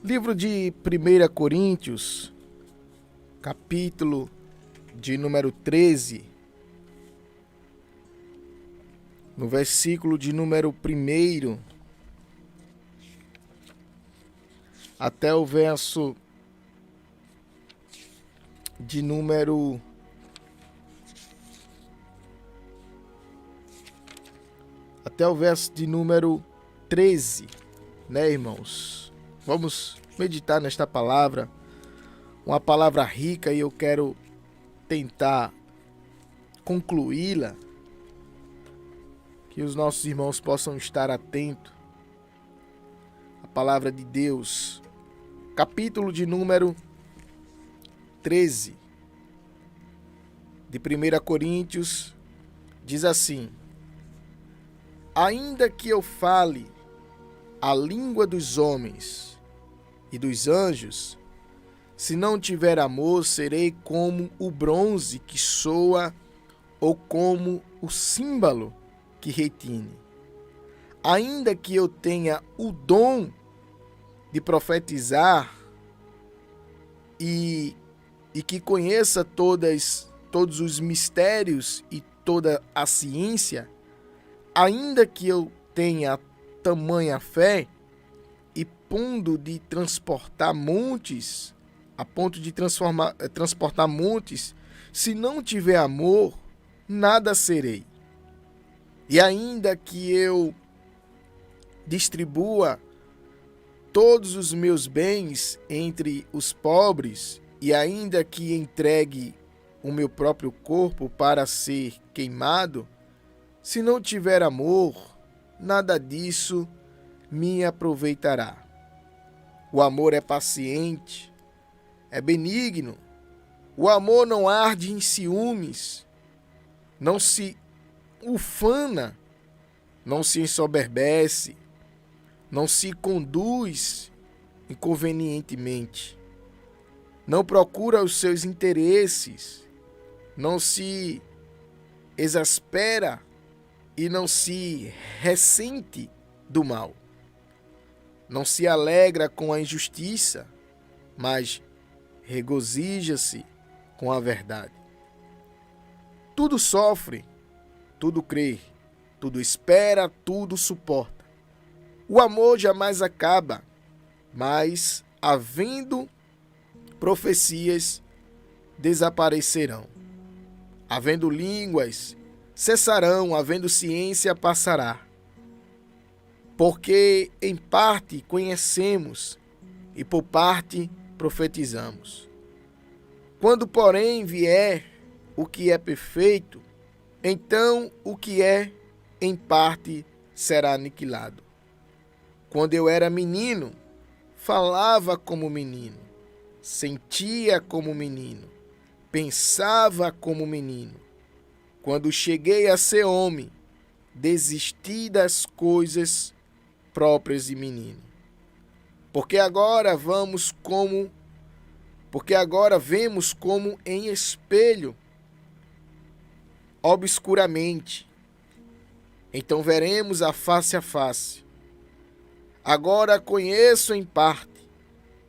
Livro de 1 Coríntios, capítulo de número 13, no versículo de número 1 até o verso de número 13, né, irmãos? Vamos meditar nesta palavra, uma palavra rica, e eu quero tentar concluí-la, que os nossos irmãos possam estar atentos à palavra de Deus. Capítulo de número 13 de 1 Coríntios diz assim: ainda que eu fale a língua dos homens e dos anjos, se não tiver amor, serei como o bronze que soa ou como o símbolo que retine. Ainda que eu tenha o dom de profetizar e que conheça todos os mistérios e toda a ciência, ainda que eu tenha tamanha fé e ponto de transportar montes, a ponto de transportar montes, se não tiver amor, nada serei. E ainda que eu distribua todos os meus bens entre os pobres, e ainda que entregue o meu próprio corpo para ser queimado, se não tiver amor, nada disso me aproveitará. O amor é paciente, é benigno. O amor não arde em ciúmes, não se ufana, não se ensoberbece, não se conduz inconvenientemente, não procura os seus interesses, não se exaspera e não se ressente do mal. Não se alegra com a injustiça, mas regozija-se com a verdade. Tudo sofre, tudo crê, tudo espera, tudo suporta. O amor jamais acaba, mas, havendo profecias, desaparecerão. Havendo línguas, cessarão, havendo ciência, passará. Porque em parte conhecemos e por parte profetizamos. Quando, porém, vier o que é perfeito, então o que é em parte será aniquilado. Quando eu era menino, falava como menino, sentia como menino, pensava como menino. Quando cheguei a ser homem, desisti das coisas próprias de menino. Porque agora vemos como em espelho, obscuramente. Então veremos a face. Agora conheço em parte,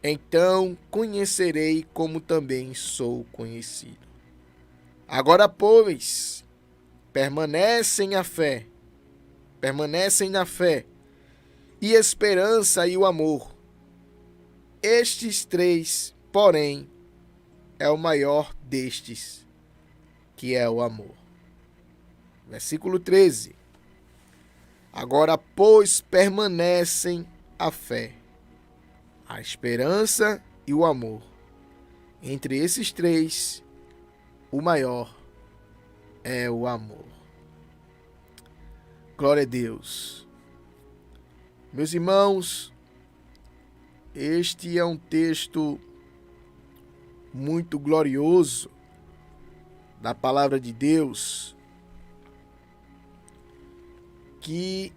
então conhecerei como também sou conhecido. Agora, pois, permanecem na fé e esperança e o amor. Estes três, porém, é o maior destes, que é o amor. Versículo 13. Agora, pois, permanecem a fé, a esperança e o amor. Entre esses três, o maior é o amor. Glória a Deus. Meus irmãos, este é um texto muito glorioso da palavra de Deus, que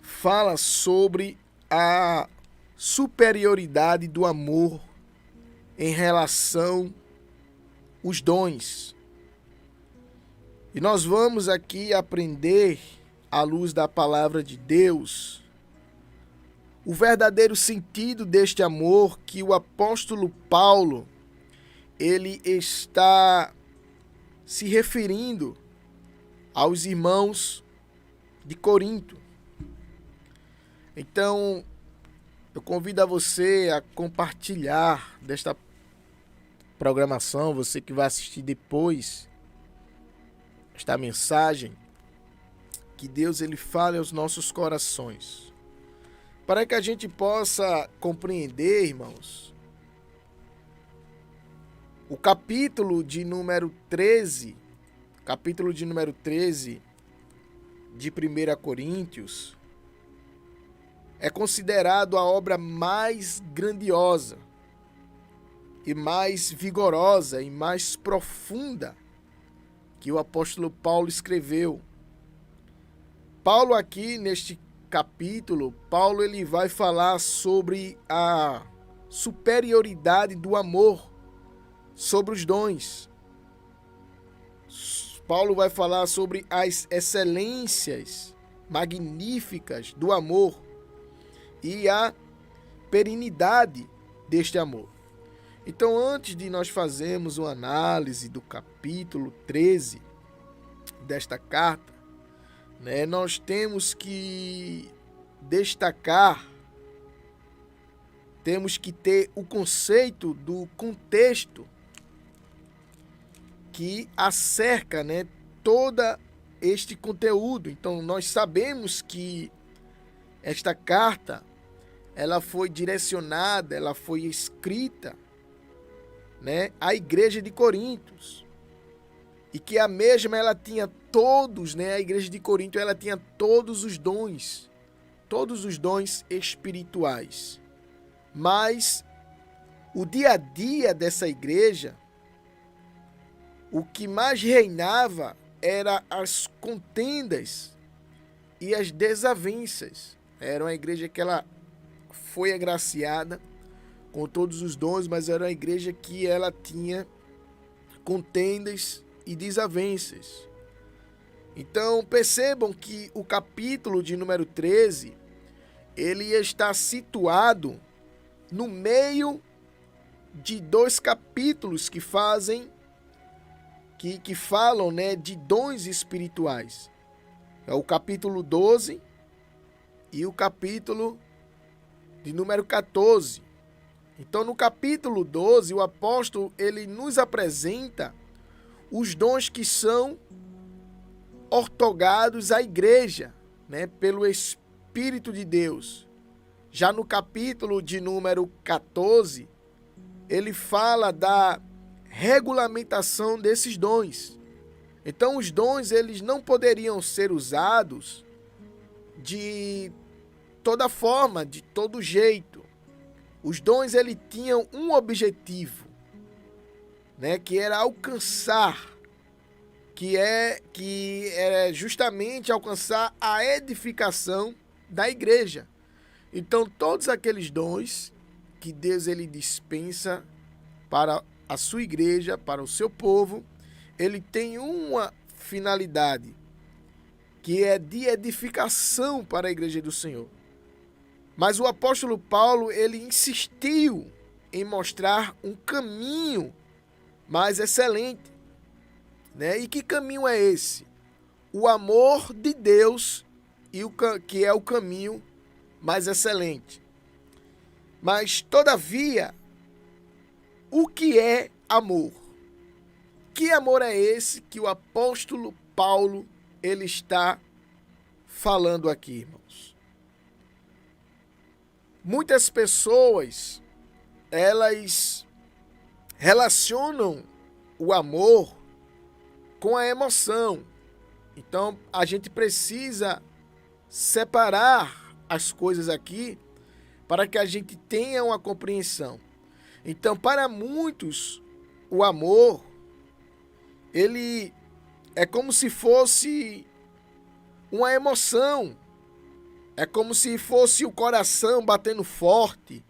fala sobre a superioridade do amor em relação aos dons. E nós vamos aqui aprender, à luz da palavra de Deus, o verdadeiro sentido deste amor que o apóstolo Paulo ele está se referindo aos irmãos de Corinto. Então, eu convido a você a compartilhar desta programação, você que vai assistir depois esta mensagem, que Deus ele fale aos nossos corações, para que a gente possa compreender, irmãos, o capítulo de número 13 de 1 Coríntios é considerado a obra mais grandiosa e mais vigorosa e mais profunda que o apóstolo Paulo escreveu. Paulo aqui neste capítulo, Paulo ele vai falar sobre a superioridade do amor sobre os dons. Paulo vai falar sobre as excelências magníficas do amor e a perenidade deste amor. Então, antes de nós fazermos uma análise do capítulo 13 desta carta, nós temos que destacar, temos que ter o conceito do contexto que acerca todo este conteúdo. Então, nós sabemos que esta carta ela foi direcionada, ela foi escrita à igreja de Corinto, e que a mesma ela tinha todos, a igreja de Corinto ela tinha todos os dons espirituais, mas o dia a dia dessa igreja, o que mais reinava era as contendas e as desavenças. Era uma igreja que ela foi agraciada com todos os dons, mas era uma igreja que ela tinha contendas e desavenças. Então percebam que o capítulo de número 13, ele está situado no meio de dois capítulos que falam de dons espirituais. É o capítulo 12 e o capítulo de número 14. Então, no capítulo 12, o apóstolo ele nos apresenta os dons que são ortogados à igreja, pelo Espírito de Deus. Já no capítulo de número 14, ele fala da regulamentação desses dons. Então, os dons eles não poderiam ser usados de toda forma, de todo jeito. Os dons eles tinham um objetivo, que era alcançar, que era justamente alcançar a edificação da igreja. Então, todos aqueles dons que Deus ele dispensa para a sua igreja, para o seu povo, ele tem uma finalidade, que é de edificação para a igreja do Senhor. Mas o apóstolo Paulo, ele insistiu em mostrar um caminho mais excelente. E que caminho é esse? O amor de Deus, que é o caminho mais excelente. Mas, todavia, o que é amor? Que amor é esse que o apóstolo Paulo ele está falando aqui, irmãos? Muitas pessoas, elas relacionam o amor com a emoção. Então, a gente precisa separar as coisas aqui para que a gente tenha uma compreensão. Então, para muitos, o amor, ele é como se fosse uma emoção. É como se fosse o coração batendo forte,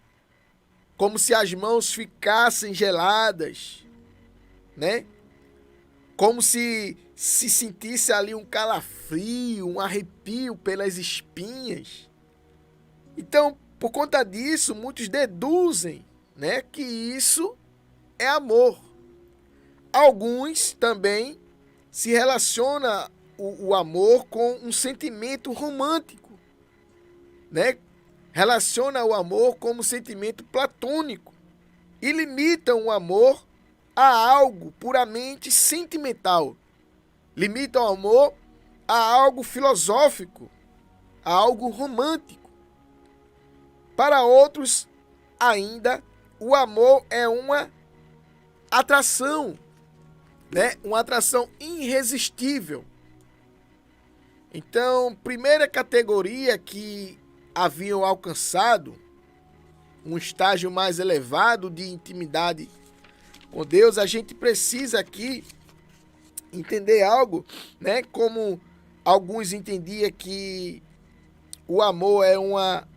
como se as mãos ficassem geladas, Como se sentisse ali um calafrio, um arrepio pelas espinhas. Então, Por conta disso, muitos deduzem, né, que isso é amor. Alguns também se relacionam o amor com um sentimento romântico, né? Relaciona o amor como um sentimento platônico e limitam o amor a algo puramente sentimental. Limitam o amor a algo filosófico, a algo romântico. Para outros, ainda, o amor é uma atração, né? Uma atração irresistível. Então, primeira categoria que haviam alcançado um estágio mais elevado de intimidade com Deus, a gente precisa aqui entender algo, né? Como alguns entendiam que o amor é uma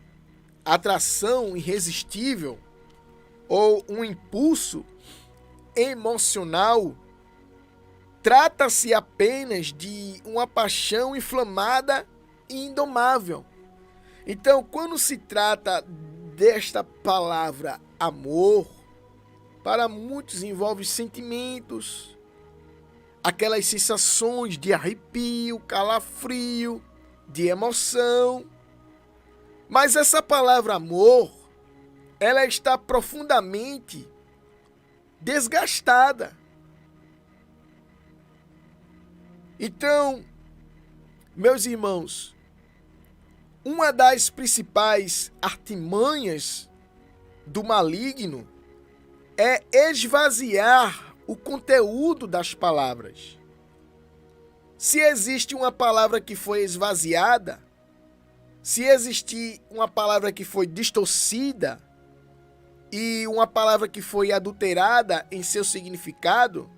atração irresistível ou um impulso emocional, trata-se apenas de uma paixão inflamada e indomável. Então, quando se trata desta palavra amor, para muitos envolve sentimentos, aquelas sensações de arrepio, calafrio, de emoção. Mas essa palavra amor, ela está profundamente desgastada. Então, meus irmãos, uma das principais artimanhas do maligno é esvaziar o conteúdo das palavras. Se existe uma palavra que foi esvaziada, se existir uma palavra que foi distorcida e uma palavra que foi adulterada em seu significado,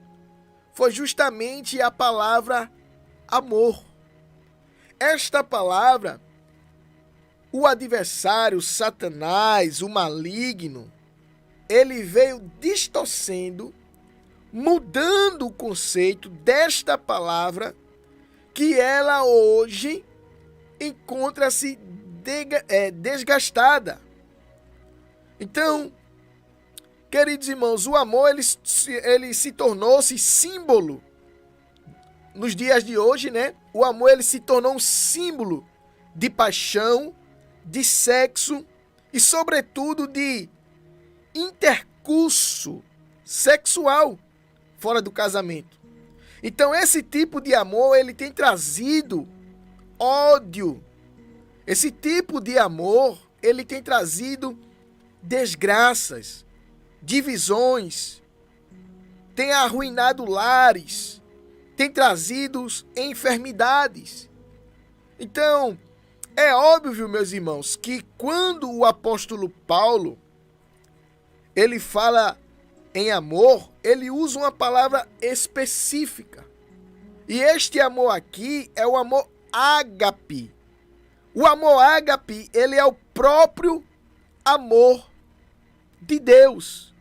foi justamente a palavra amor. Esta palavra, o adversário, Satanás, o maligno, ele veio distorcendo, mudando o conceito desta palavra, que ela hoje encontra-se desgastada. Então, queridos irmãos, o amor ele se tornou-se símbolo. Nos dias de hoje, né? O amor ele se tornou um símbolo de paixão, de sexo e, sobretudo, de intercurso sexual fora do casamento. Então, esse tipo de amor ele tem trazido ódio. Esse tipo de amor ele tem trazido desgraças, divisões, tem arruinado lares, tem trazido enfermidades. Então, é óbvio, meus irmãos, que quando o apóstolo Paulo ele fala em amor, ele usa uma palavra específica. E este amor aqui é o amor ágape. O amor ágape, ele é o próprio amor de Deus.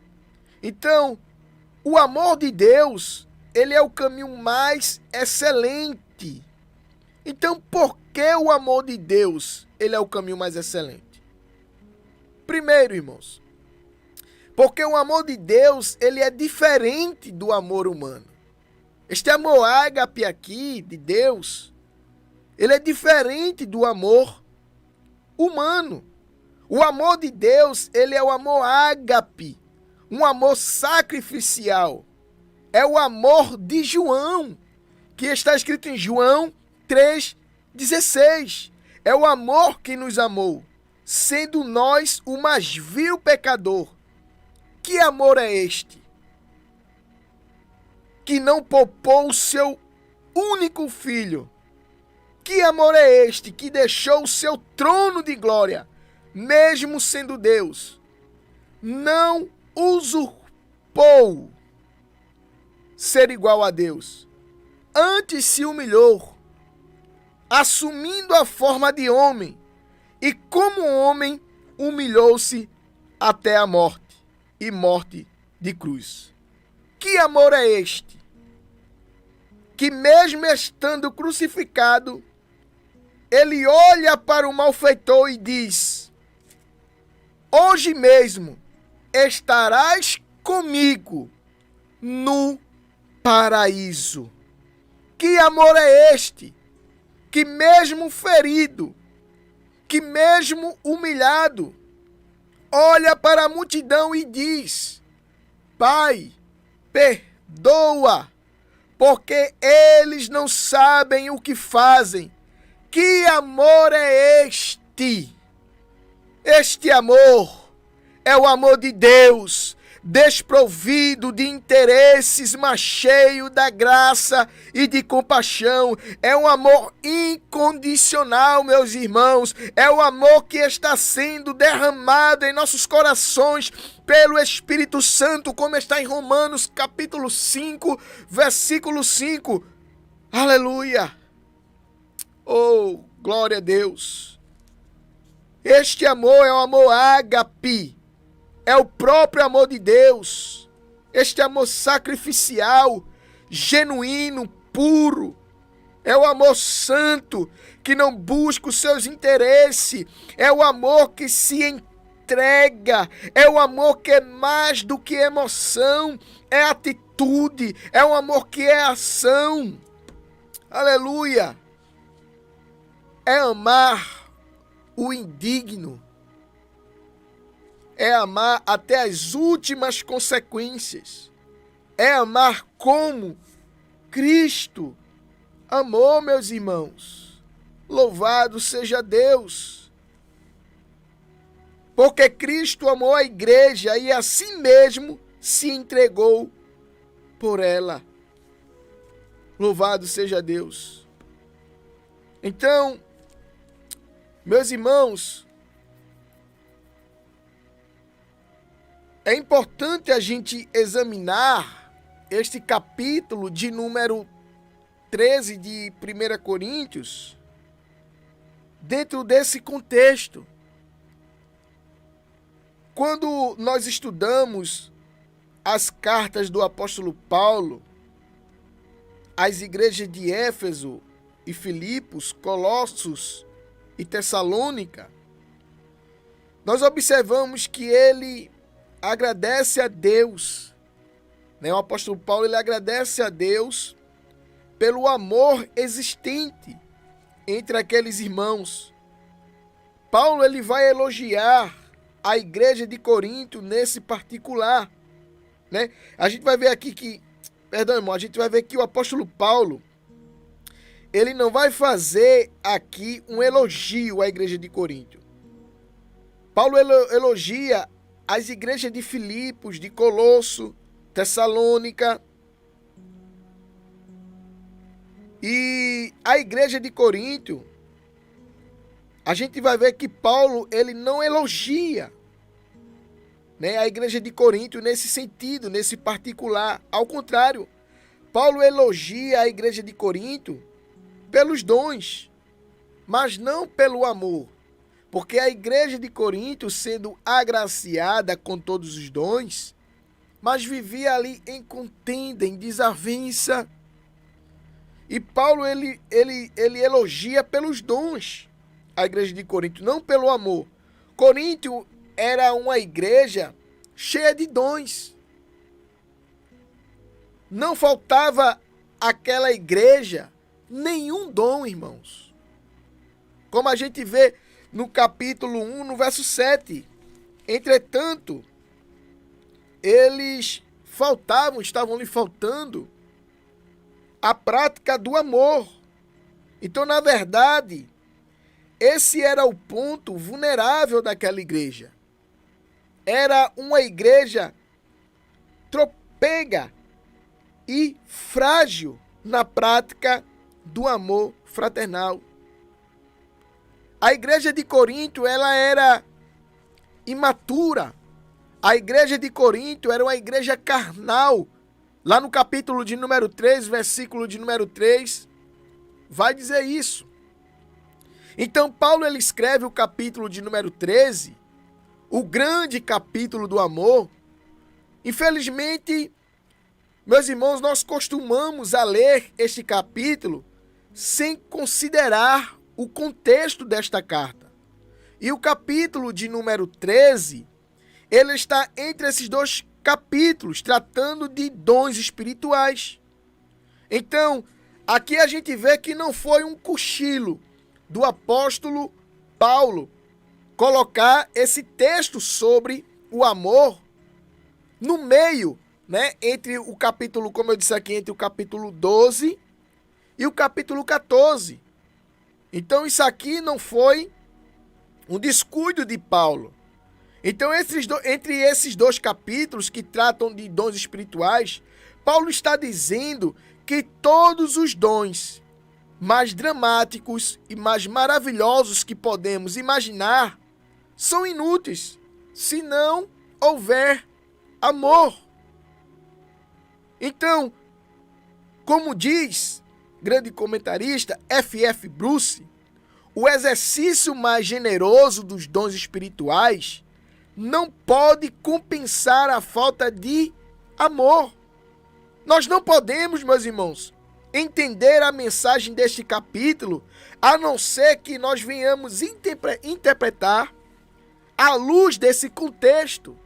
Então, o amor de Deus, ele é o caminho mais excelente. Então, por que o amor de Deus, ele é o caminho mais excelente? Primeiro, irmãos, porque o amor de Deus, ele é diferente do amor humano. Este amor ágape aqui, de Deus, ele é diferente do amor humano. O amor de Deus, ele é o amor ágape, um amor sacrificial. É o amor de João, que está escrito em João 3,16. É o amor que nos amou, sendo nós o mais vil pecador. Que amor é este? Que não poupou o seu único filho. Que amor é este que deixou o seu trono de glória, mesmo sendo Deus? Não usurpou ser igual a Deus. Antes se humilhou, assumindo a forma de homem, e como homem humilhou-se até a morte, e morte de cruz. Que amor é este? Que mesmo estando crucificado, ele olha para o malfeitor e diz: hoje mesmo estarás comigo no paraíso. Que amor é este? Que mesmo ferido, que mesmo humilhado, olha para a multidão e diz: Pai, perdoa, porque eles não sabem o que fazem. Que amor é este? Este amor é o amor de Deus, desprovido de interesses, mas cheio da graça e de compaixão. É um amor incondicional, meus irmãos. É o amor que está sendo derramado em nossos corações pelo Espírito Santo, como está em Romanos capítulo 5, versículo 5. Aleluia! Oh, glória a Deus! Este amor é o amor ágape. É o próprio amor de Deus. Este amor sacrificial, genuíno, puro. É o amor santo, que não busca os seus interesses. É o amor que se entrega. É o amor que é mais do que emoção. É atitude. É um amor que é ação. Aleluia. É amar o indigno. É amar até as últimas consequências. É amar como Cristo amou, meus irmãos. Louvado seja Deus. Porque Cristo amou a igreja e assim mesmo se entregou por ela. Louvado seja Deus. Então, meus irmãos, é importante a gente examinar este capítulo de número 13 de 1 Coríntios dentro desse contexto. Quando nós estudamos as cartas do apóstolo Paulo às igrejas de Éfeso e Filipos, Colossos e Tessalônica, nós observamos que ele agradece a Deus, né? O apóstolo Paulo, ele agradece a Deus pelo amor existente entre aqueles irmãos. Paulo, ele vai elogiar a igreja de Corinto nesse particular, né? A gente vai ver aqui que, perdão, irmão, a gente vai ver que o apóstolo Paulo, ele não vai fazer aqui um elogio à igreja de Corinto. Paulo elogia as igrejas de Filipos, de Colosso, Tessalônica. E a igreja de Corinto, a gente vai ver que Paulo, ele não elogia, né, a igreja de Corinto nesse sentido, nesse particular. Ao contrário, Paulo elogia a igreja de Corinto pelos dons, mas não pelo amor. Porque a igreja de Corinto, sendo agraciada com todos os dons, mas vivia ali em contenda, em desavença. E Paulo, ele elogia pelos dons a igreja de Corinto, não pelo amor. Corinto era uma igreja cheia de dons. Não faltava àquela igreja nenhum dom, irmãos. Como a gente vê no capítulo 1, no verso 7. Entretanto, estavam lhe faltando a prática do amor. Então, na verdade, esse era o ponto vulnerável daquela igreja. Era uma igreja trôpega e frágil na prática do amor fraternal. A igreja de Corinto, ela era imatura. A igreja de Corinto era uma igreja carnal. Lá no capítulo de número 3, versículo de número 3, vai dizer isso. Então, Paulo, ele escreve o capítulo de número 13, o grande capítulo do amor. Infelizmente, meus irmãos, nós costumamos a ler este capítulo sem considerar o contexto desta carta. E o capítulo de número 13, ele está entre esses dois capítulos, tratando de dons espirituais. Então, aqui a gente vê que não foi um cochilo do apóstolo Paulo colocar esse texto sobre o amor no meio, né, entre o capítulo, como eu disse aqui, entre o capítulo 12 e o capítulo 14. Então isso aqui não foi um descuido de Paulo. Então entre esses dois capítulos que tratam de dons espirituais, Paulo está dizendo que todos os dons mais dramáticos e mais maravilhosos que podemos imaginar são inúteis se não houver amor. Então, como diz grande comentarista F.F. Bruce, o exercício mais generoso dos dons espirituais não pode compensar a falta de amor. Nós não podemos, meus irmãos, entender a mensagem deste capítulo a não ser que nós venhamos interpretar à luz desse contexto.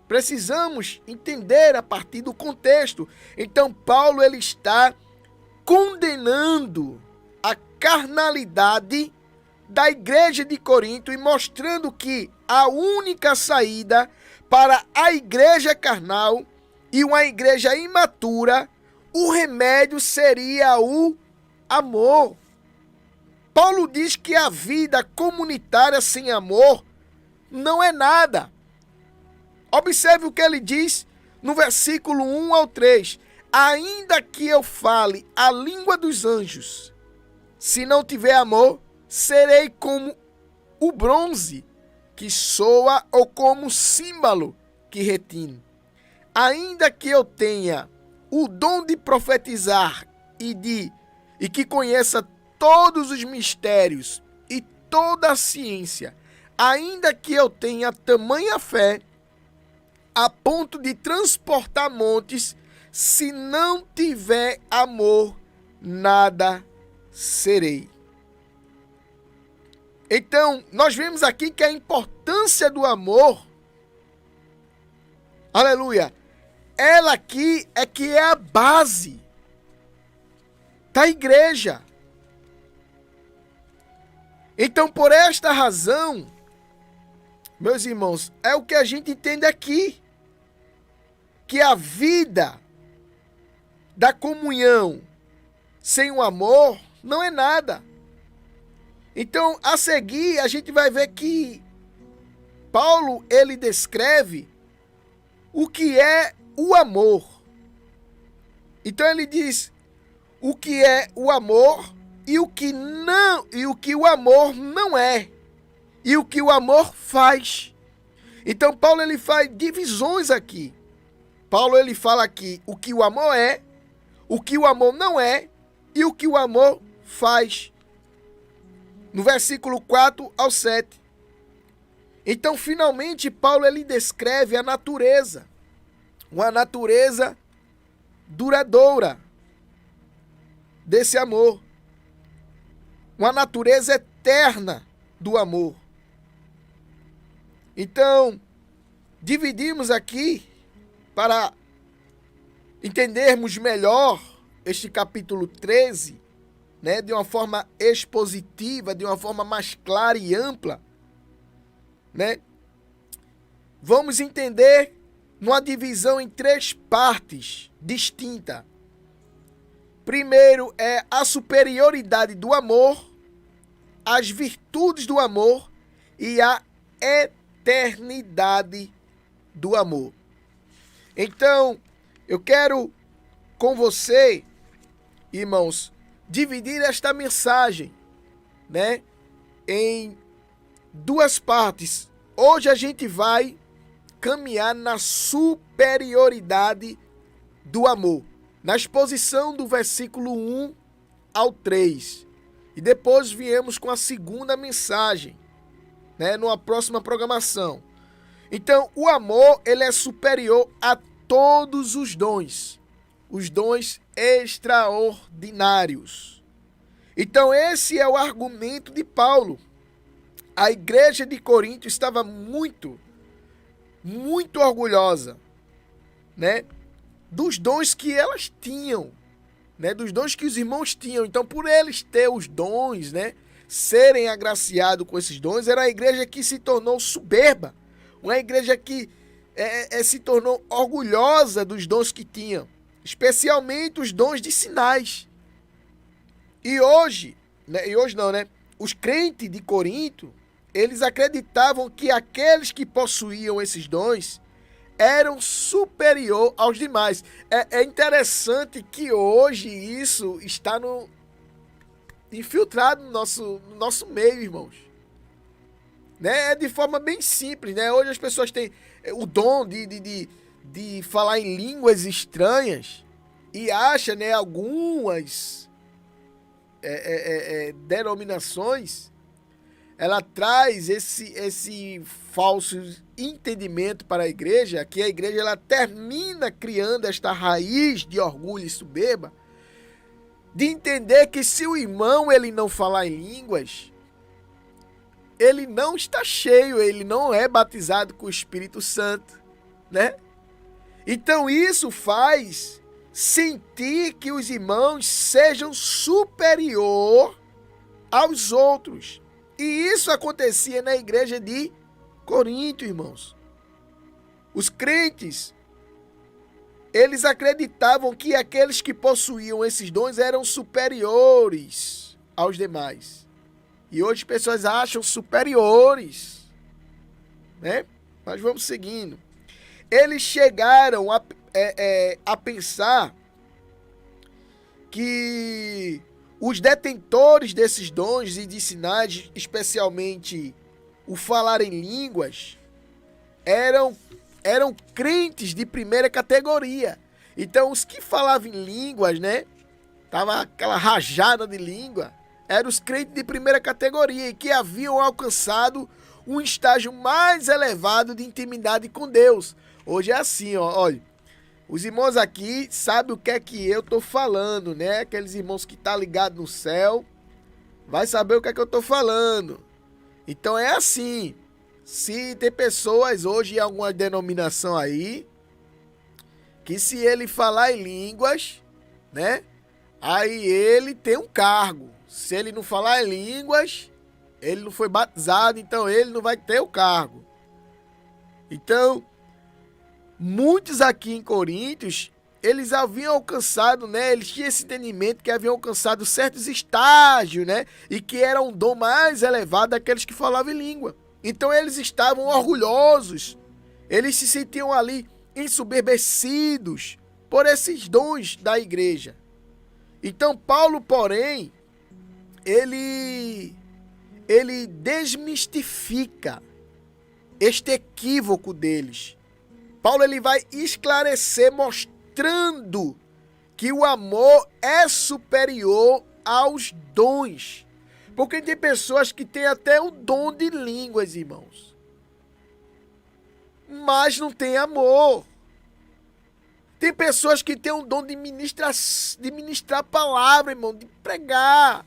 Precisamos entender a partir do contexto. Então, Paulo ele está condenando a carnalidade da igreja de Corinto e mostrando que a única saída para a igreja carnal e uma igreja imatura, o remédio seria o amor. Paulo diz que a vida comunitária sem amor não é nada. Observe o que ele diz no versículo 1 ao 3. Ainda que eu fale a língua dos anjos, se não tiver amor, serei como o bronze que soa ou como o símbolo que retine. Ainda que eu tenha o dom de profetizar e que conheça todos os mistérios e toda a ciência, ainda que eu tenha tamanha fé a ponto de transportar montes, se não tiver amor, nada serei. Então, nós vemos aqui que a importância do amor, aleluia, ela aqui é que é a base da igreja. Então, por esta razão, meus irmãos, é o que a gente entende aqui, que a vida da comunhão sem o amor não é nada. Então, a seguir, a gente vai ver que Paulo, ele descreve o que é o amor. Então, ele diz o que é o amor e o que não, e o que o amor não é, e o que o amor faz. Então, Paulo, ele faz divisões aqui. Paulo, ele fala aqui o que o amor é, o que o amor não é e o que o amor faz. No versículo 4 ao 7. Então, finalmente, Paulo ele descreve a natureza. Uma natureza duradoura desse amor. Uma natureza eterna do amor. Então, dividimos aqui para entendermos melhor este capítulo 13, né, de uma forma expositiva, de uma forma mais clara e ampla, né? Vamos entender numa divisão em 3 partes distintas. Primeiro é a superioridade do amor, as virtudes do amor e a eternidade do amor. Então, eu quero com você, irmãos, dividir esta mensagem, né, em 2 partes. Hoje a gente vai caminhar na superioridade do amor, na exposição do versículo 1 ao 3. E depois viemos com a segunda mensagem, né, numa próxima programação. Então, o amor, ele é superior a todos os dons extraordinários. Então, esse é o argumento de Paulo. A igreja de Corinto estava muito muito orgulhosa, né, dos dons que elas tinham, né, dos dons que os irmãos tinham. Então, por eles ter os dons, né, serem agraciados com esses dons, era uma igreja que se tornou soberba, uma igreja que se tornou orgulhosa dos dons que tinham, especialmente os dons de sinais. E hoje, né, os crentes de Corinto, eles acreditavam que aqueles que possuíam esses dons eram superior aos demais. É interessante que hoje isso está infiltrado no nosso meio, irmãos. Né? É de forma bem simples, né? Hoje as pessoas têm o dom de falar em línguas estranhas e acham, né, algumas denominações, ela traz esse falso entendimento para a igreja, que a igreja ela termina criando esta raiz de orgulho e soberba, de entender que se o irmão ele não falar em línguas, ele não está cheio, ele não é batizado com o Espírito Santo, né? Então isso faz sentir que os irmãos sejam superior aos outros. E isso acontecia na igreja de Corinto, irmãos. Os crentes, eles acreditavam que aqueles que possuíam esses dons eram superiores aos demais. E hoje as pessoas acham superiores, né? Mas vamos seguindo. Eles chegaram a pensar que os detentores desses dons e de sinais, especialmente o falar em línguas, eram crentes de primeira categoria. Então, os que falavam em línguas, né? Tava aquela rajada de língua, eram os crentes de primeira categoria e que haviam alcançado um estágio mais elevado de intimidade com Deus. Hoje é assim, ó, olha, os irmãos aqui sabem o que é que eu tô falando, né? Aqueles irmãos que tá ligado no céu, vai saber o que é que eu tô falando. Então é assim, se tem pessoas hoje em alguma denominação aí, que se ele falar em línguas, né? Aí ele tem um cargo. Se ele não falar em línguas, ele não foi batizado, então ele não vai ter o cargo. Então, muitos aqui em Coríntios, eles haviam alcançado, né? Eles tinham esse entendimento que haviam alcançado certos estágios, né? E que era um dom mais elevado daqueles que falavam em língua. Então eles estavam orgulhosos. Eles se sentiam ali ensoberbecidos por esses dons da igreja. Então Paulo, porém, ele desmistifica este equívoco deles. Paulo ele vai esclarecer mostrando que o amor é superior aos dons. Porque tem pessoas que têm até o dom de línguas, irmãos, mas não tem amor. Tem pessoas que têm o dom de ministrar a palavra, irmão, de pregar,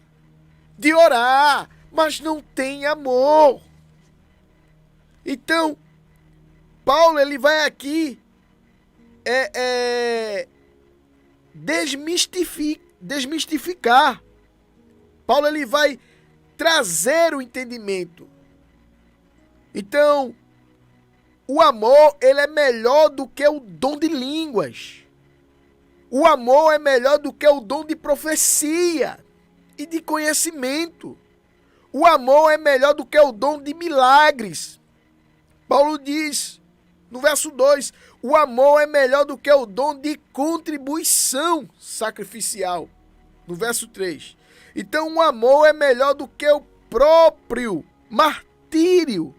de orar, mas não tem amor. Então, Paulo ele vai aqui desmistificar. Paulo ele vai trazer o entendimento. Então, o amor ele é melhor do que o dom de línguas. O amor é melhor do que o dom de profecia e de conhecimento. O amor é melhor do que o dom de milagres. Paulo diz no verso 2, o amor é melhor do que o dom de contribuição sacrificial. No verso 3. Então o amor é melhor do que o próprio martírio.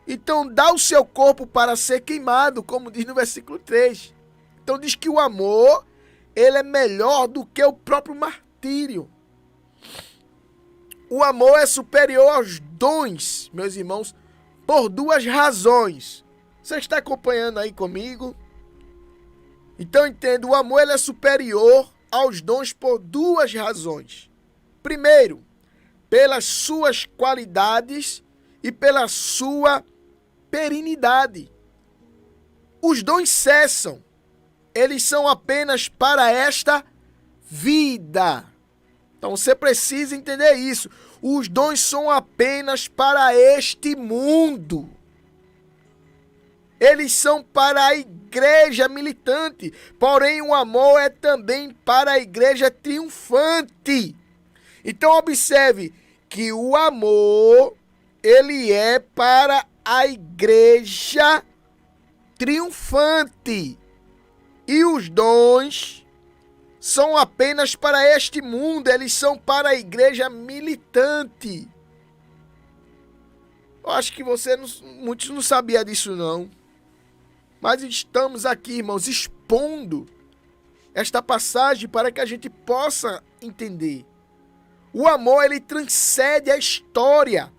Então dá o seu corpo para ser queimado, como diz no versículo 3. Então diz que o amor, ele é melhor do que o próprio martírio. O amor é superior aos dons, meus irmãos, por duas razões. Você está acompanhando aí comigo? Então entenda, o amor ele é superior aos dons por duas razões. Primeiro, pelas suas qualidades e pela sua perenidade. Os dons cessam. Eles são apenas para esta vida. Então você precisa entender isso. Os dons são apenas para este mundo. Eles são para a igreja militante. Porém, o amor é também para a igreja triunfante. Então observe que o amor, ele é para a igreja triunfante. E os dons são apenas para este mundo, eles são para a igreja militante. Eu acho que muitos não sabiam disso não. Mas estamos aqui, irmãos, expondo esta passagem para que a gente possa entender. O amor, ele transcende a história.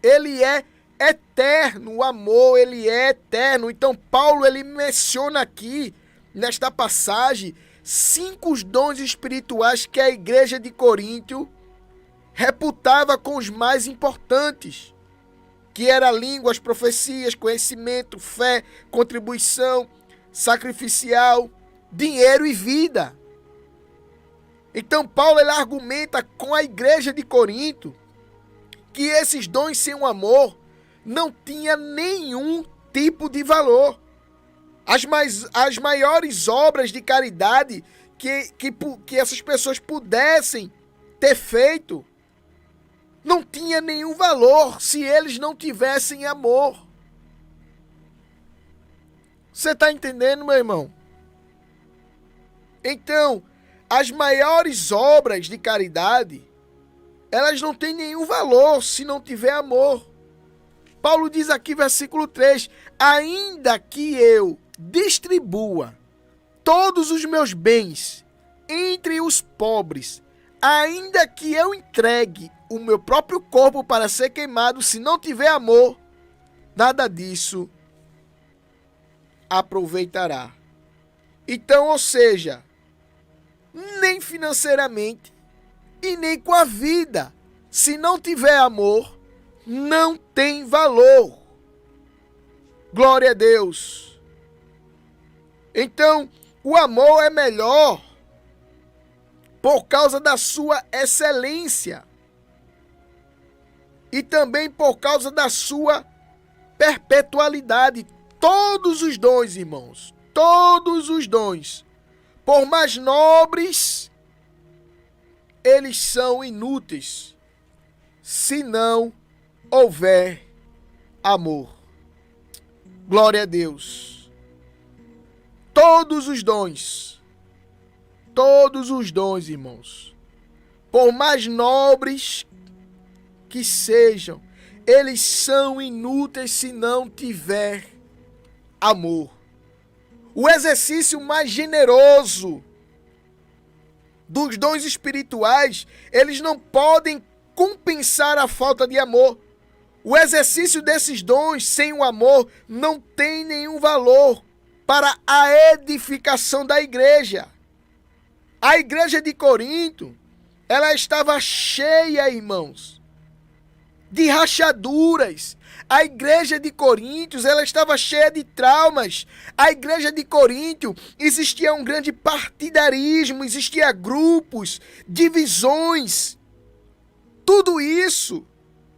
Ele é eterno. O amor, ele é eterno. Então, Paulo, ele menciona aqui, nesta passagem, 5 dons espirituais que a igreja de Corinto reputava com os mais importantes, que era línguas, profecias, conhecimento, fé, contribuição, sacrificial, dinheiro e vida. Então Paulo, ele argumenta com a igreja de Corinto que esses dons sem o amor não tinha nenhum tipo de valor. As maiores obras de caridade que essas pessoas pudessem ter feito não tinha nenhum valor se eles não tivessem amor. Você está entendendo, meu irmão? Então, as maiores obras de caridade, elas não têm nenhum valor se não tiver amor. Paulo diz aqui, versículo 3, ainda que eu distribua todos os meus bens entre os pobres, ainda que eu entregue o meu próprio corpo para ser queimado, se não tiver amor, nada disso aproveitará. Então, ou seja, nem financeiramente e nem com a vida, se não tiver amor, não tem valor. Glória a Deus. Então, o amor é melhor por causa da sua excelência e também por causa da sua perpetualidade. Todos os dons, irmãos, todos os dons, por mais nobres, eles são inúteis se não houver amor. Glória a Deus. Todos os dons, irmãos, por mais nobres que sejam, eles são inúteis se não tiver amor. O exercício mais generoso dos dons espirituais, eles não podem compensar a falta de amor. O exercício desses dons sem o amor não tem nenhum valor para a edificação da igreja. A igreja de Corinto, ela estava cheia, irmãos, de rachaduras. A igreja de Corinto, ela estava cheia de traumas. A igreja de Corinto, existia um grande partidarismo, existia grupos, divisões. Tudo isso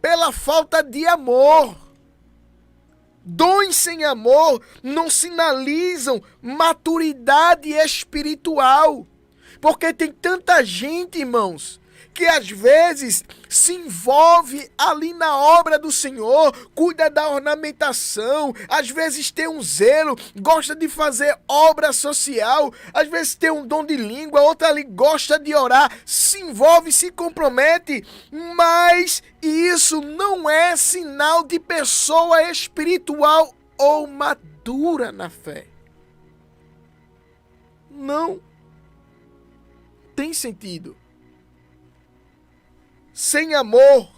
pela falta de amor. Dons sem amor não sinalizam maturidade espiritual. Porque tem tanta gente, irmãos, que às vezes se envolve ali na obra do Senhor, cuida da ornamentação, às vezes tem um zelo, gosta de fazer obra social, às vezes tem um dom de língua, outra ali gosta de orar, se envolve, se compromete, mas isso não é sinal de pessoa espiritual ou madura na fé. Não tem sentido. Sem amor,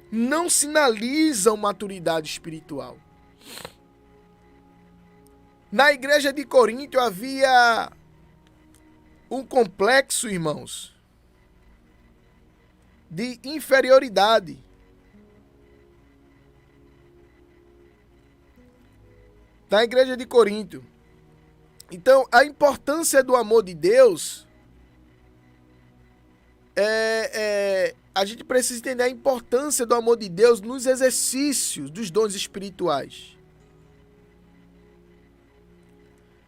não sinalizam maturidade espiritual. Na igreja de Corinto havia um complexo, irmãos, de inferioridade. na igreja de Corinto. Então, a importância do amor de Deus a gente precisa entender a importância do amor de Deus nos exercícios dos dons espirituais.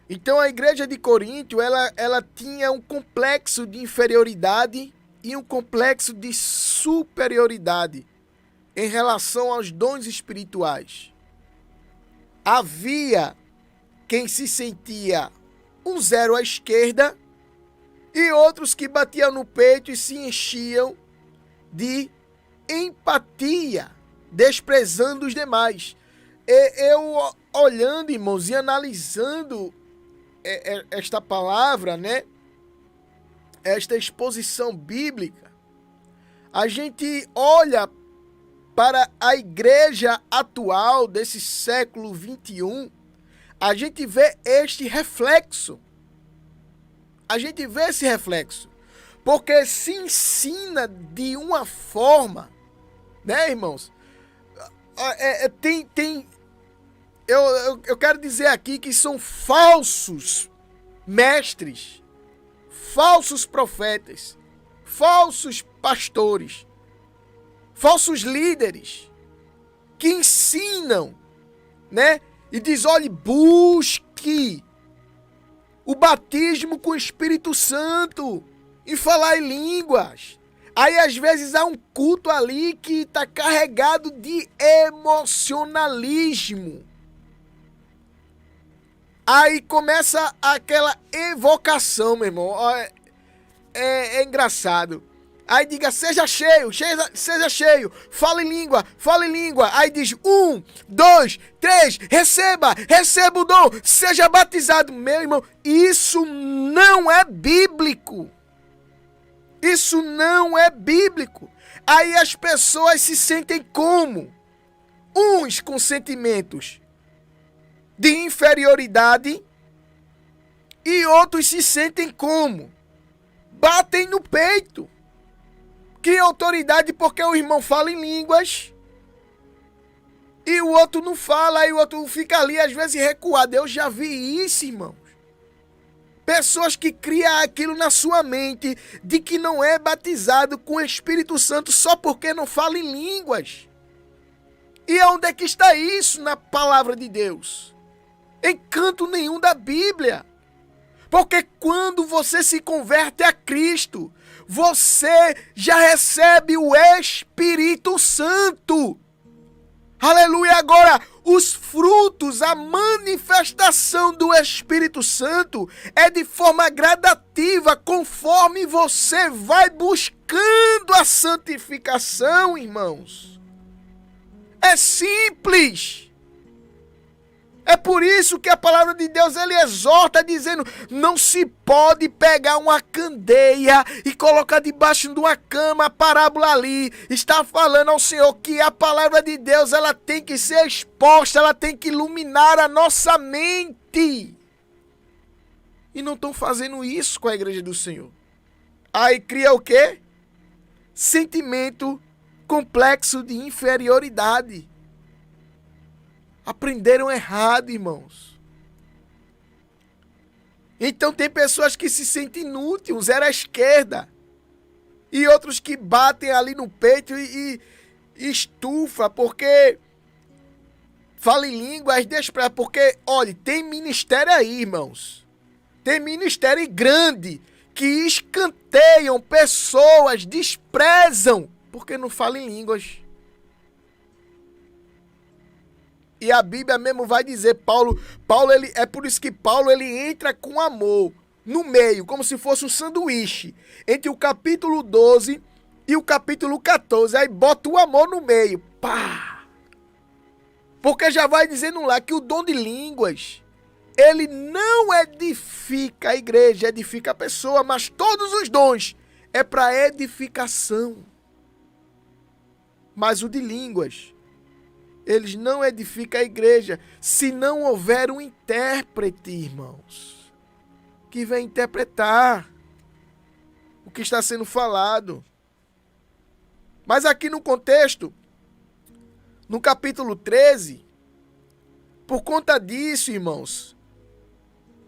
Então, a igreja de Corinto, ela tinha um complexo de inferioridade e um complexo de superioridade em relação aos dons espirituais. Havia quem se sentia um zero à esquerda e outros que batiam no peito e se enchiam de empatia, desprezando os demais. Eu olhando, irmãos, e analisando esta palavra, né? Esta exposição bíblica, a gente olha para a igreja atual desse século 21, a gente vê este reflexo. A gente vê esse reflexo. Porque se ensina de uma forma, né, irmãos? Eu quero dizer aqui que são falsos mestres, falsos profetas, falsos pastores, falsos líderes que ensinam, né? E diz, olhe, busque o batismo com o Espírito Santo e falar em línguas. Aí às vezes há um culto ali que está carregado de emocionalismo. Aí começa aquela evocação, meu irmão. É engraçado. Aí diga, seja cheio, fala em língua. Aí diz, 1, 2, 3, receba o dom, seja batizado. Meu irmão, isso não é bíblico. Isso não é bíblico. Aí as pessoas se sentem como? Uns com sentimentos de inferioridade e outros se sentem como? Batem no peito. Que autoridade porque o irmão fala em línguas e o outro não fala, aí o outro fica ali às vezes recuado. Eu já vi isso, irmãos. Pessoas que criam aquilo na sua mente de que não é batizado com o Espírito Santo só porque não fala em línguas. E onde é que está isso na palavra de Deus? Em canto nenhum da Bíblia. Porque quando você se converte a Cristo, você já recebe o Espírito Santo. Aleluia! Agora, os frutos, a manifestação do Espírito Santo é de forma gradativa, conforme você vai buscando a santificação, irmãos. É simples. É por isso que a palavra de Deus, ele exorta dizendo, não se pode pegar uma candeia e colocar debaixo de uma cama, a parábola ali. Está falando ao Senhor que a palavra de Deus, ela tem que ser exposta, ela tem que iluminar a nossa mente. E não estão fazendo isso com a igreja do Senhor. Aí cria o quê? Sentimento complexo de inferioridade. Aprenderam errado, irmãos. Então tem pessoas que se sentem inúteis, um zero à esquerda. E outros que batem ali no peito e estufa, porque fala em línguas, despreza. Porque, olha, tem ministério aí, irmãos. Tem ministério grande que escanteiam pessoas, desprezam, porque não falam em línguas. E a Bíblia mesmo vai dizer, Paulo ele, é por isso que Paulo ele entra com amor no meio, como se fosse um sanduíche, entre o capítulo 12 e o capítulo 14, aí bota o amor no meio, pá! Porque já vai dizendo lá que o dom de línguas, ele não edifica a igreja, edifica a pessoa, mas todos os dons é para edificação. Mas o de línguas, eles não edificam a igreja se não houver um intérprete, irmãos, que venha interpretar o que está sendo falado. Mas aqui no contexto, no capítulo 13, Por conta disso, irmãos,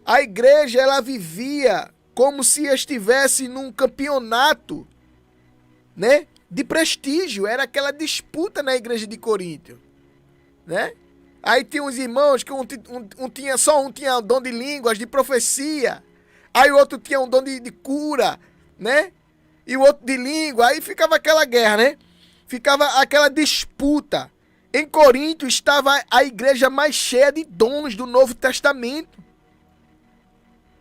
a igreja ela vivia como se estivesse num campeonato, né, de prestígio. Era aquela disputa na igreja de Corinto, né? Aí tinha os irmãos que um tinha o dom de línguas, de profecia. Aí o outro tinha um dom de cura, né? E o outro de língua. Aí ficava aquela guerra, né? Ficava aquela disputa. Em Corinto estava a igreja mais cheia de dons do Novo Testamento.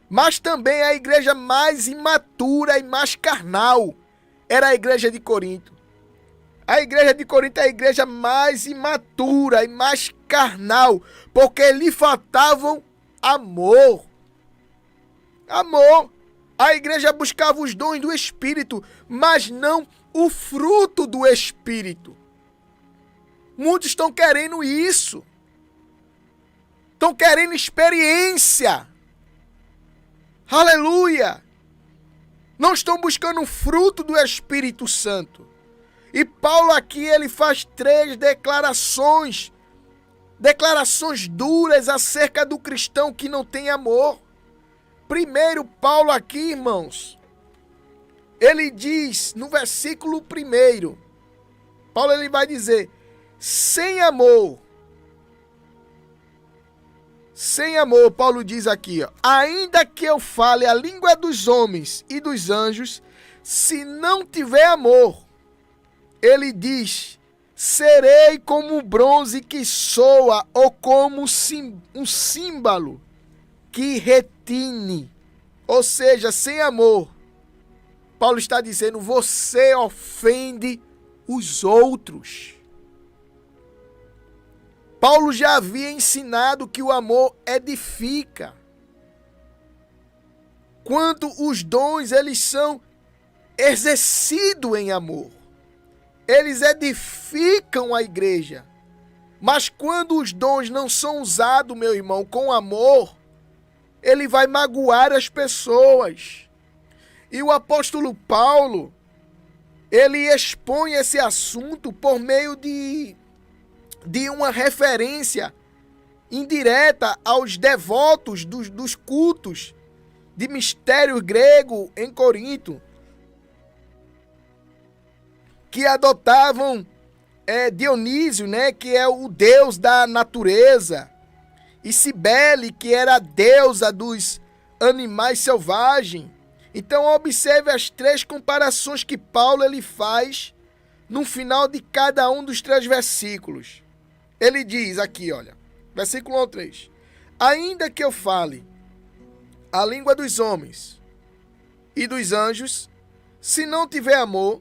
Mas também a igreja mais imatura e mais carnal era a igreja de Corinto. A igreja de Corinto é a igreja mais imatura e mais carnal, porque lhe faltavam amor. Amor. A igreja buscava os dons do Espírito, mas não o fruto do Espírito. Muitos estão querendo isso. Estão querendo experiência. Aleluia! Não estão buscando o fruto do Espírito Santo. E Paulo aqui ele faz 3 declarações duras acerca do cristão que não tem amor. Primeiro, Paulo aqui, irmãos, ele diz no versículo 1, Paulo ele vai dizer, sem amor, Paulo diz aqui, ó, ainda que eu fale a língua dos homens e dos anjos, se não tiver amor, ele diz, serei como o bronze que soa ou como um símbolo que retine. Ou seja, sem amor. Paulo está dizendo, você ofende os outros. Paulo já havia ensinado que o amor edifica. Quando os dons eles são exercidos em amor. Eles edificam a igreja. Mas quando os dons não são usados, meu irmão, com amor, ele vai magoar as pessoas. E o apóstolo Paulo, ele expõe esse assunto por meio de uma referência indireta aos devotos dos cultos de mistério grego em Corinto, que adotavam Dionísio, né, que é o deus da natureza, e Cibele, que era a deusa dos animais selvagens. Então observe as 3 comparações que Paulo ele faz no final de cada um dos 3 versículos. Ele diz aqui, olha, versículo 1 3, ainda que eu fale a língua dos homens e dos anjos, se não tiver amor,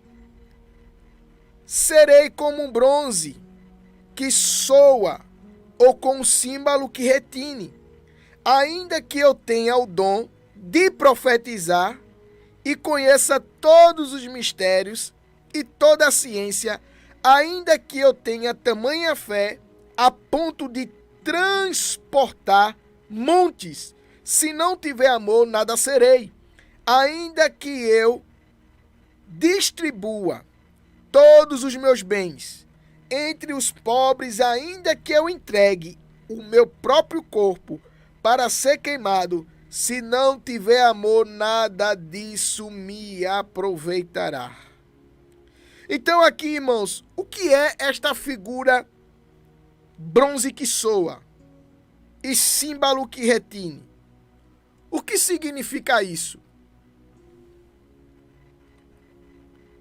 serei como um bronze que soa ou com um símbolo que retine. Ainda que eu tenha o dom de profetizar e conheça todos os mistérios e toda a ciência, ainda que eu tenha tamanha fé a ponto de transportar montes, se não tiver amor, nada serei. Ainda que eu distribua todos os meus bens entre os pobres, ainda que eu entregue o meu próprio corpo para ser queimado, se não tiver amor, nada disso me aproveitará. Então aqui, irmãos, o que é esta figura bronze que soa e símbolo que retine? O que significa isso?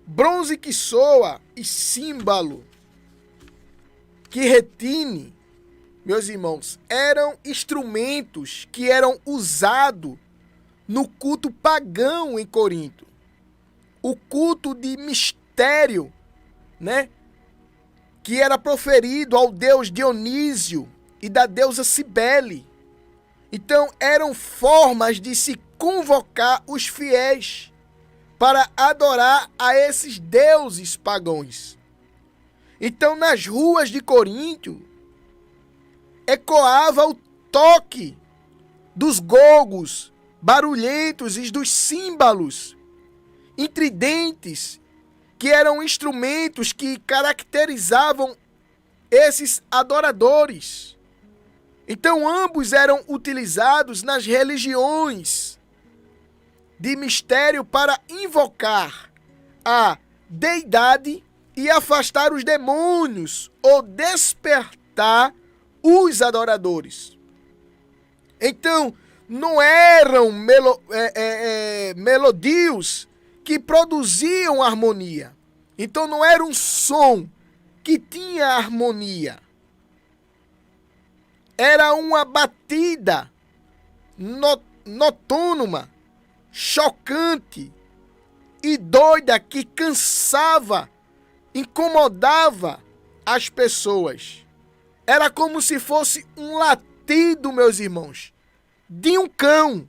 Bronze que soa e símbolo que retine, meus irmãos, eram instrumentos que eram usados no culto pagão em Corinto. O culto de mistério, né? Que era proferido ao deus Dionísio e da deusa Cibele. Então, eram formas de se convocar os fiéis para adorar a esses deuses pagãos. Então, nas ruas de Corinto, ecoava o toque dos gogos barulhentos e dos símbolos intridentes, que eram instrumentos que caracterizavam esses adoradores. Então ambos eram utilizados nas religiões de mistério para invocar a deidade e afastar os demônios ou despertar os adoradores. Então, não eram melodios que produziam harmonia. Então, não era um som que tinha harmonia. Era uma batida notônoma, chocante e doida que cansava, incomodava as pessoas. Era como se fosse um latido, meus irmãos, de um cão.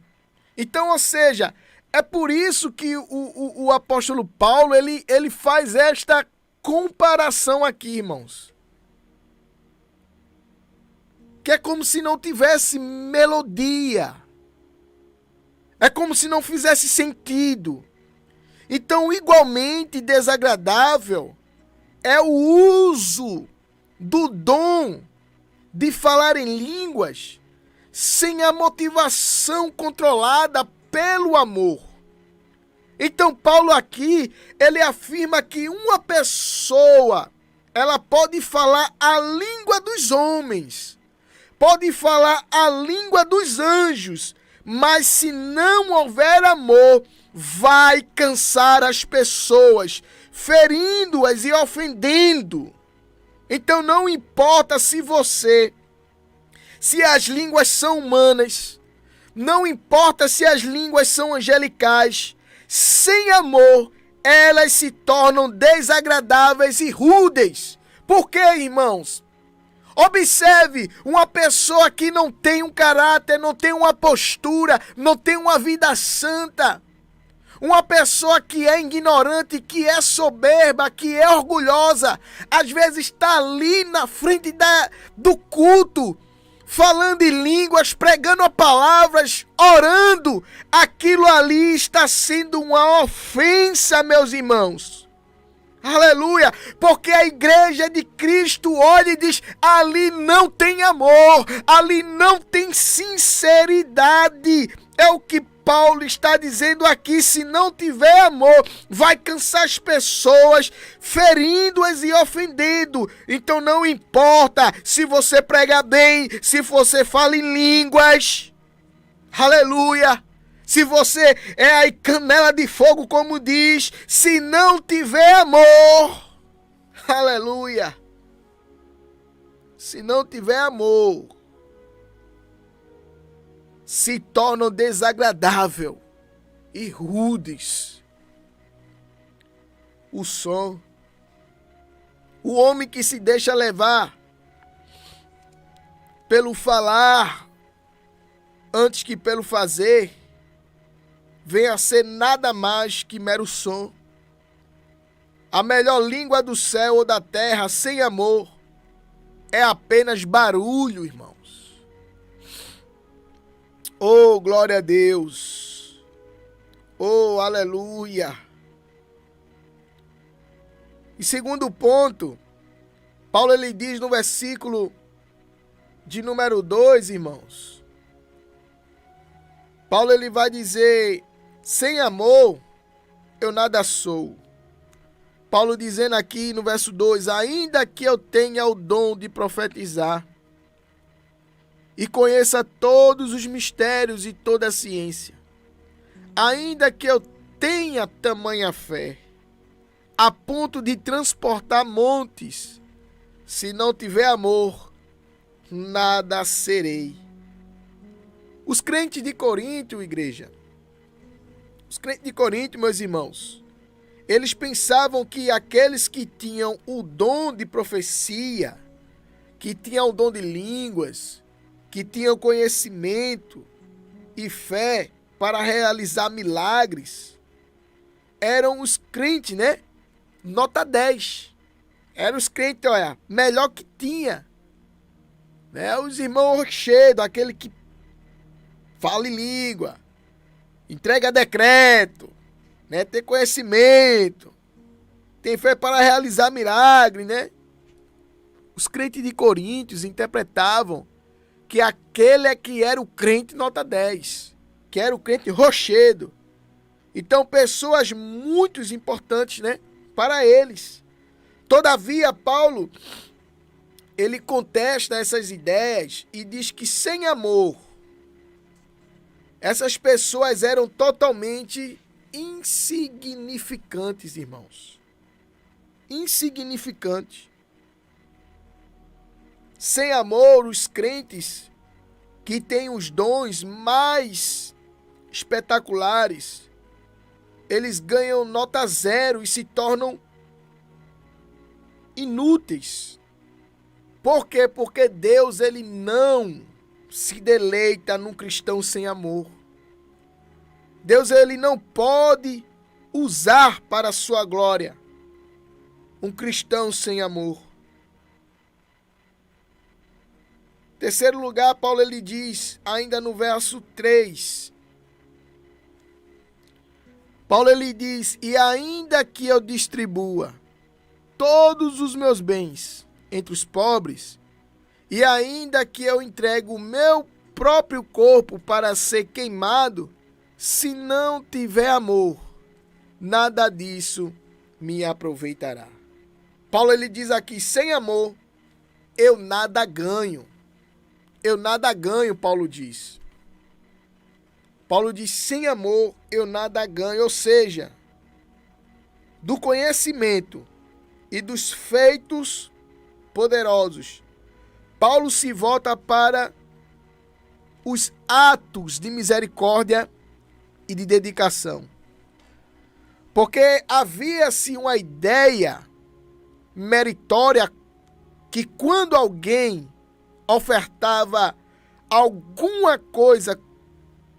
Então, ou seja, é por isso que o apóstolo Paulo, ele faz esta comparação aqui, irmãos. Que é como se não tivesse melodia. É como se não fizesse sentido. Então, igualmente desagradável é o uso do dom de falar em línguas sem a motivação controlada pelo amor. Então, Paulo aqui, ele afirma que uma pessoa, ela pode falar a língua dos homens, pode falar a língua dos anjos, mas se não houver amor, vai cansar as pessoas, ferindo-as e ofendendo. Então não importa se as línguas são humanas, não importa se as línguas são angelicais, sem amor, elas se tornam desagradáveis e rudes. Por quê, irmãos? Observe, uma pessoa que não tem um caráter, não tem uma postura, não tem uma vida santa, uma pessoa que é ignorante, que é soberba, que é orgulhosa, às vezes está ali na frente do culto, falando em línguas, pregando a palavras, orando, aquilo ali está sendo uma ofensa, meus irmãos. Aleluia, porque a igreja de Cristo olha e diz, ali não tem amor, ali não tem sinceridade. É o que Paulo está dizendo aqui, se não tiver amor, vai cansar as pessoas, ferindo-as e ofendendo. Então não importa se você prega bem, se você fala em línguas, aleluia. Se você é aí canela de fogo, como diz, se não tiver amor, aleluia. Se não tiver amor, se tornam desagradável e rudes. O som, o homem que se deixa levar pelo falar antes que pelo fazer, vem a ser nada mais que mero som. A melhor língua do céu ou da terra sem amor é apenas barulho, irmãos. Oh, glória a Deus. Oh, aleluia. E segundo ponto, Paulo ele diz no versículo de número 2, irmãos. Paulo ele vai dizer, sem amor eu nada sou. Paulo dizendo aqui no verso 2, ainda que eu tenha o dom de profetizar e conheça todos os mistérios e toda a ciência, ainda que eu tenha tamanha fé, a ponto de transportar montes, se não tiver amor, nada serei. Os crentes de Corinto, igreja, os crentes de Corinto, meus irmãos, eles pensavam que aqueles que tinham o dom de profecia, que tinham o dom de línguas, que tinham conhecimento e fé para realizar milagres, eram os crentes, né? Nota 10. Eram os crentes, olha, melhor que tinha. Né? Os irmãos cheios, aquele que fala em língua, entrega decreto, né? Tem conhecimento, tem fé para realizar milagre, né? Os crentes de Coríntios interpretavam que aquele é que era o crente nota 10, que era o crente rochedo. Então, pessoas muito importantes, né, para eles. Todavia, Paulo, ele contesta essas ideias e diz que sem amor, essas pessoas eram totalmente insignificantes, irmãos. Insignificantes. Sem amor, os crentes que têm os dons mais espetaculares, eles ganham nota 0 e se tornam inúteis. Por quê? Porque Deus, ele não se deleita num cristão sem amor. Deus, ele não pode usar para a sua glória um cristão sem amor. Terceiro lugar, Paulo ele diz, ainda no verso 3, Paulo ele diz, e ainda que eu distribua todos os meus bens entre os pobres, e ainda que eu entregue o meu próprio corpo para ser queimado, se não tiver amor, nada disso me aproveitará. Paulo ele diz aqui, sem amor, eu nada ganho. Eu nada ganho, Paulo diz. Paulo diz, sem amor, eu nada ganho. Ou seja, do conhecimento e dos feitos poderosos, Paulo se volta para os atos de misericórdia e de dedicação. Porque havia-se uma ideia meritória que quando alguém ofertava alguma coisa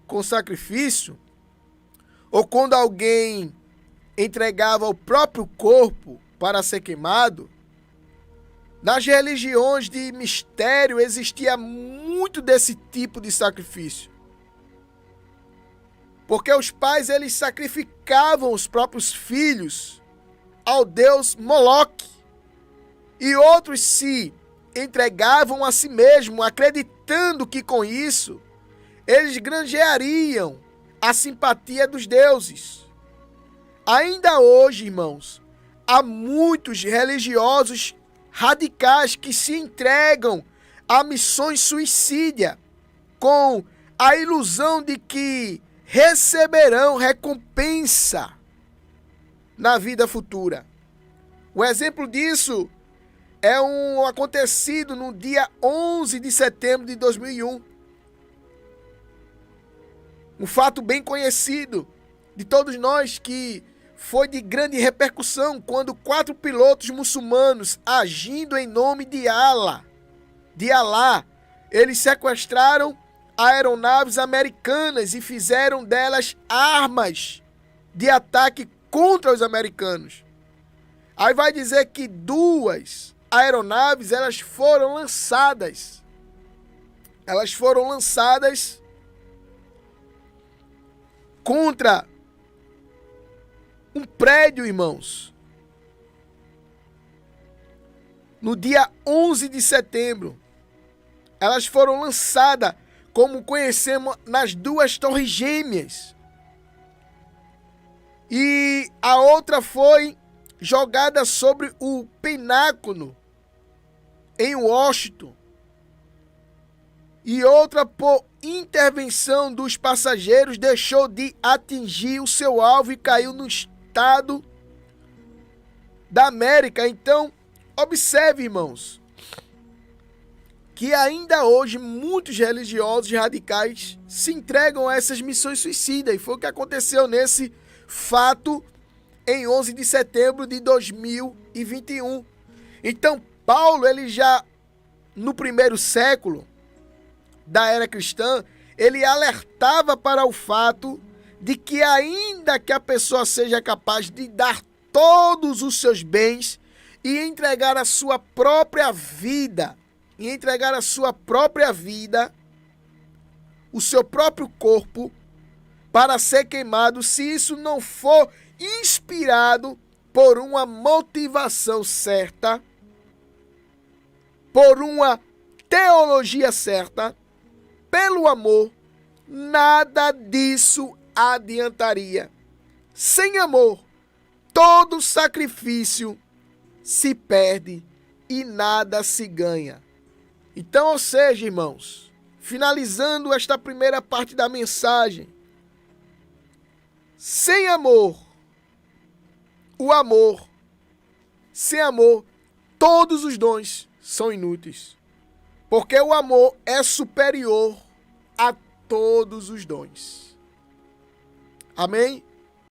com sacrifício, ou quando alguém entregava o próprio corpo para ser queimado, nas religiões de mistério existia muito desse tipo de sacrifício. Porque os pais eles sacrificavam os próprios filhos ao deus Moloque, e outros se entregavam a si mesmo, acreditando que com isso eles granjeariam a simpatia dos deuses. Ainda hoje, irmãos, há muitos religiosos radicais que se entregam a missões suicídias com a ilusão de que receberão recompensa na vida futura. O exemplo disso é um acontecido no dia 11 de setembro de 2001. Um fato bem conhecido de todos nós que foi de grande repercussão quando 4 pilotos muçulmanos, agindo em nome de Alá, eles sequestraram aeronaves americanas e fizeram delas armas de ataque contra os americanos. Aí vai dizer que 2 aeronaves elas foram lançadas contra um prédio, irmãos. No dia 11 de setembro, elas foram lançadas, como conhecemos, nas 2 torres gêmeas. E a outra foi jogada sobre o Pentágono, em Washington. E outra, por intervenção dos passageiros, deixou de atingir o seu alvo e caiu no estado da América. Então, observe, irmãos, que ainda hoje muitos religiosos radicais se entregam a essas missões suicidas. E foi o que aconteceu nesse fato em 11 de setembro de 2021. Então, Paulo, ele já no primeiro século da era cristã, ele alertava para o fato de que ainda que a pessoa seja capaz de dar todos os seus bens e entregar a sua própria vida, o seu próprio corpo para ser queimado, se isso não for inspirado por uma motivação certa, por uma teologia certa, pelo amor, nada disso adiantaria. Sem amor, todo sacrifício se perde e nada se ganha. Então, ou seja, irmãos, finalizando esta primeira parte da mensagem, sem amor, sem amor, todos os dons são inúteis. Porque o amor é superior a todos os dons. Amém?